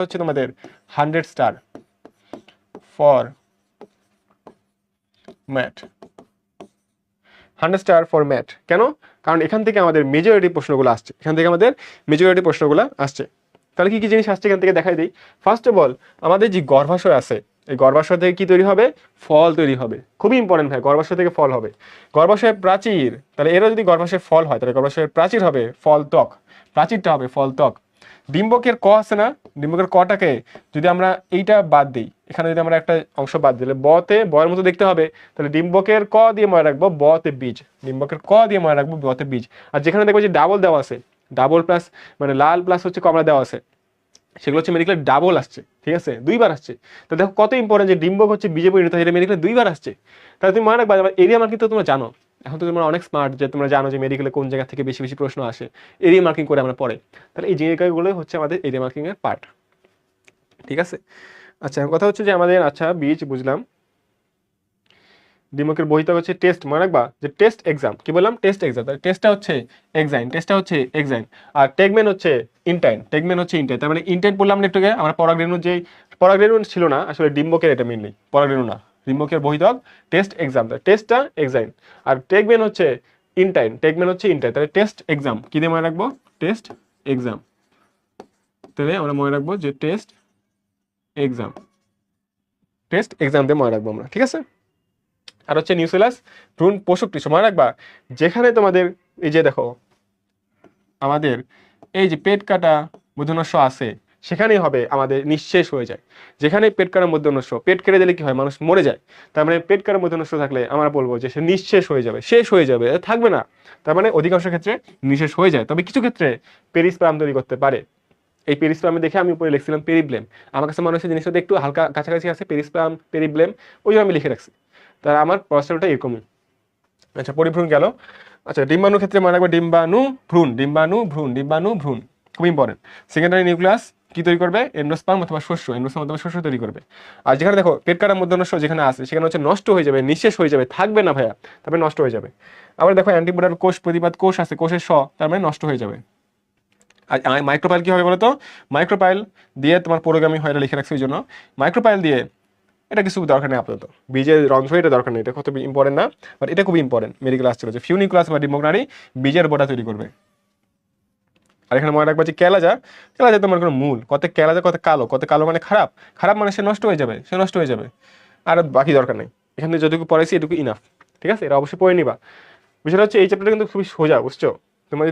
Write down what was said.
হচ্ছে তোমাদের 100 star for math. 100 star for math কেন? কারণ এখান থেকে আমাদের মেজরিটি প্রশ্নগুলো আসছে, তাহলে কি কি জিনিস আসছে এখান থেকে দেখাই দিই। ফার্স্ট অফ অল আমাদের যে গর্ভাশয় আছে, এই গর্ভাশয় থেকে কি তৈরি হবে? ফল তৈরি হবে। খুবই ইম্পর্টেন্ট ভাই, গর্ভাশয় থেকে ফল হবে। গর্ভাশয়ের প্রাচীর, তাহলে এরও যদি গর্ভাশয়ের ফল হয় তাহলে গর্ভাশয়ের প্রাচীর হবে ফল ত্বক, প্রাচীরটা হবে ফল ত্বক। ডিম্বকের ক আছে না, ডিম্বকের কটাকে যদি আমরা এইটা বাদ দিই, এখানে যদি আমরা একটা অংশ বাদ দিলে বতে বয়ের মতো দেখতে হবে, তাহলে ডিম্বকের ক দিয়ে মনে রাখবো বতে বীজ, ডিম্বকের ক দিয়ে মনে রাখবো বতে বীজ। আর যেখানে দেখবো যে ডাবল দেওয়া আছে, ডাবল প্লাস মানে লাল প্লাস হচ্ছে কমলা দেওয়া আছে, সেগুলো হচ্ছে মেডিকেলে ডাবল আসছে, ঠিক আছে, দুইবার আসছে। তো দেখো কত ইম্পর্টেন্ট যে ডিম্বক হচ্ছে বীজে পরিণত হয়, এটা মেডিকেলে দুইবার আসছে। তাহলে তুমি মনে রাখবা এরিয়া মার্কিং তো তোমরা জানো, এখন তো তোমরা অনেক স্মার্ট যে তোমরা জানো যে মেডিকেলে কোন জায়গা থেকে বেশি বেশি প্রশ্ন আসে, এরিয়া মার্কিং করে আমরা পড়ে। তাহলে এই জায়গাগুলোই হচ্ছে আমাদের এরিয়া মার্কিং এর পার্ট, ঠিক আছে। আচ্ছা কথা হচ্ছে যে আমাদের আচ্ছা বীজ বুঝলাম, ডিম্বকের বহিতক হচ্ছে টেস্ট, মনে রাখবা যে টেস্ট এক্সাম, কি বললাম টেস্ট এক্সাম, তাহলে টেস্টটা হচ্ছে এক্সাইন, আর টেগমেন হচ্ছে ইনটাইন, তার মানে ইনটাইন বললাম না একটু আগে আমরা পরাগরেণু, যে পরাগরেণু ছিল না আসলে ডিম্বকের, এটা মেইনলি পরাগরেণু না, ডিম্বকের বহিতক টেস্ট এক্সাম, টেস্টটা এক্সাইন, আর টেগমেন হচ্ছে ইনটাইন, তাহলে টেস্ট এক্সাম কি দিয়ে মনে রাখবো? টেস্ট এক্সাম, তাহলে আমরা মনে রাখবো যে টেস্ট এক্সাম দিয়ে মনে রাখবো আমরা, ঠিক আছে। আর হচ্ছে নিউসেলাস ভ্রূণ পোষক টিস্যু, মনে রাখবা যেখানে তোমাদের এই যে দেখো আমাদের এই যে পেট কাটা মধ্যনস্য আছে, সেখানেই হবে আমাদের নিঃশেষ হয়ে যায়। যেখানে পেট কাটা মধ্যনস্য, পেট কেটে দিলে কি হয়? মানুষ মরে যায়। তার মানে পেট কাটা মধ্যনস্য থাকলে আমরা বলবো যে সে নিঃশেষ হয়ে যাবে, শেষ হয়ে যাবে, থাকবে না। তার মানে অধিকাংশ ক্ষেত্রে নিঃশেষ হয়ে যায়, তবে কিছু ক্ষেত্রে পেরিস্পার্ম তৈরি করতে পারে। এই পেরিস্পার্মে দেখে আমি উপরে লিখছিলাম পেরিব্লেম, আমার কাছে মনে হচ্ছে জিনিসটা একটু হালকা কাছাকাছি আছে, পেরিস্পার্ম পেরিব্লেম, ওই জন্য আমি লিখে রাখছি। তার আমার প্রশ্নটা এরকমই। আচ্ছা পরিভ্রূণ গেল। আচ্ছা ডিম্বাণুর ক্ষেত্রে মনে রাখবে ডিম্বাণু ভ্রূণ, খুব ইম্পর্টেন্ট। সেকেন্ডারি নিউক্লিয়াস কি তৈরি করবে? এন্ডোস্পার্ম অথবা শস্য তৈরি করবে। আর যেখানে দেখো পেট কাটা মধ্যনস্য যেখানে আছে সেখানে হচ্ছে নষ্ট হয়ে যাবে, নিঃশেষ হয়ে যাবে, থাকবে না ভাইয়া, তারপরে নষ্ট হয়ে যাবে। আবার দেখো অ্যান্টিবডার কোষ প্রতিবাদ কোষ আছে, কোষের তার মানে নষ্ট হয়ে যাবে। আর মাইক্রোপাইল কি হবে বলতো? মাইক্রোপাইল দিয়ে তোমার পুরোগামী হয়, এটা লিখে রাখছি ওই জন্য। মাইক্রোপাইল দিয়ে এটা কিছু দরকার নেই আপাতত, বীজের রন্ধ্র এটা দরকার নেই, এটা কত ইম্পর্টেন্ট না, বাট এটা খুব ইম্পর্টেন্ট মেডিকেল আসছিল যে ফিউনিকুলাস বা ডিম্বকনারী বীজের বোটা তৈরি করবে। আর এখানে মনে রাখবা যে কেলাজা তোমার কোনো মূল, কত কেলাজা কত কালো মানে খারাপ, মানে সে নষ্ট হয়ে যাবে, আর বাকি দরকার নেই। এখান থেকে যতটুকু পড়াইছি এটুকু ইনাফ, ঠিক আছে, এটা অবশ্যই পড়ে নিবা। বিষয়টা হচ্ছে এই চ্যাপ্টারটা কিন্তু খুবই সোজা, বুঝছো? তোমার